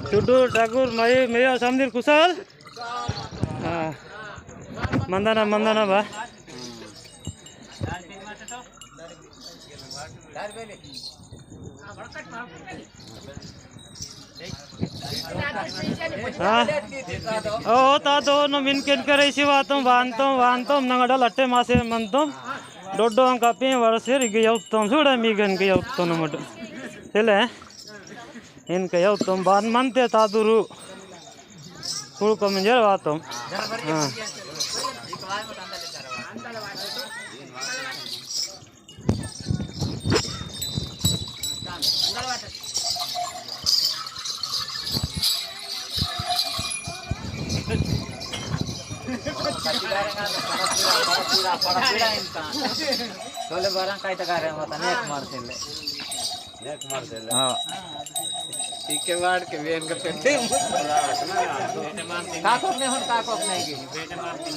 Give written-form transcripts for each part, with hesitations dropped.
Tudu Thakur Maya Samdir Kusal Mandana ba तातो न मिनकेन करे शिवातम वांतम नंगडा लट्टे मासे मंतम दोड्डो अंकापे वरसे रिगे यौतम सुडा मीगन के यौतम नमट हेले इनके यौतम बान मनते तादुरु कुळको मंजर वातम Sole barang kaita kare mata nek martille हां ठीक वाड के वेन का पेटे काकोक नहीं की बेटे मारती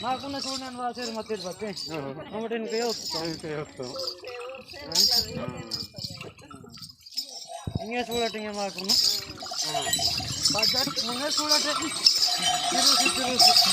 माकुना చూడని వాసేరు మధ్య పత్తే నమటెన్ కయొత్తో ఇంగే చూడటంగే మాకును బజార్ ముంగే చూడటే తిరుసు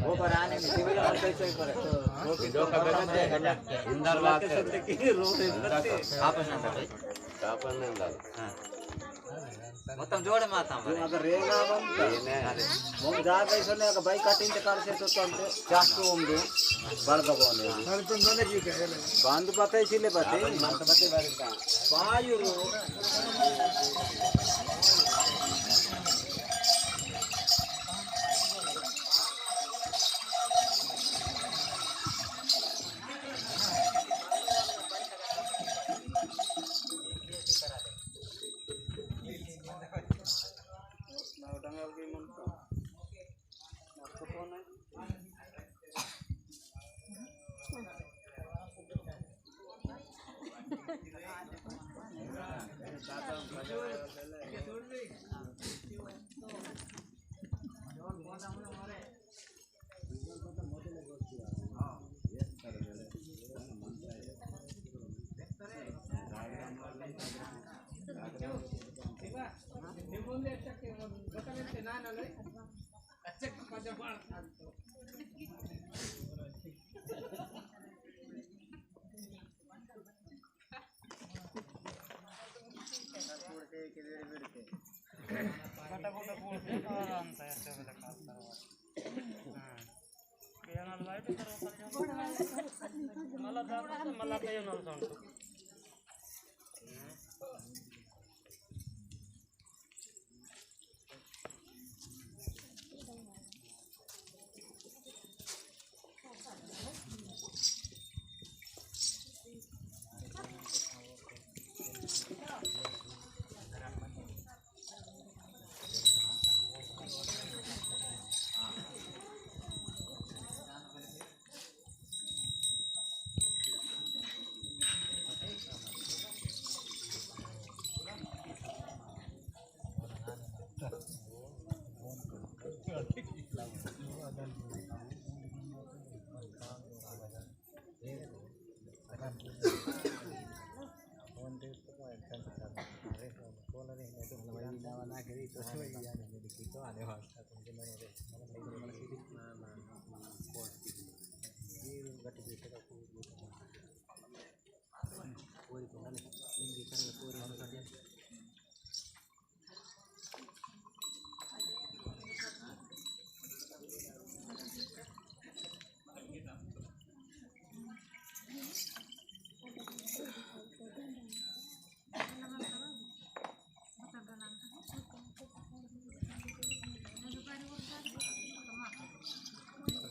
वो बनाने में सिविल और कैसे करे वो जो कबे दे इंदर बात है कि रोड आपन ना करे आपन ना हां మొత్తం జోడే మాతాం अगर रेगा मम जाग इसने अगर बाइक कटिंग ते कर से तो तंते चाकू उंदु बड़का बोने बांध पते इसीले पते मन तो पते बारिका वायु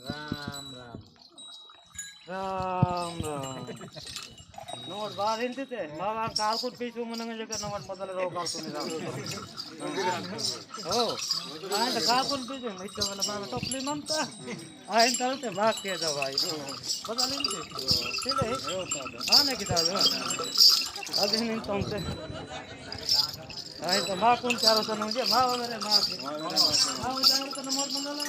राम राम नोट बाहर हिंदते बाबा काल को पीछे मुनंगे लेकर नोट बदल रहो काल को निराल हो आंट काल को पीछे मिट्टो वाला बाबा टोपली ममता आइन तरते भाग के दो भाई बदल हिंदते चले आने की ताज अभी नहीं तोंते आइन तो मां कौन चारो सन मुझे मां वाले मां के मां चारो सन मोर बंदला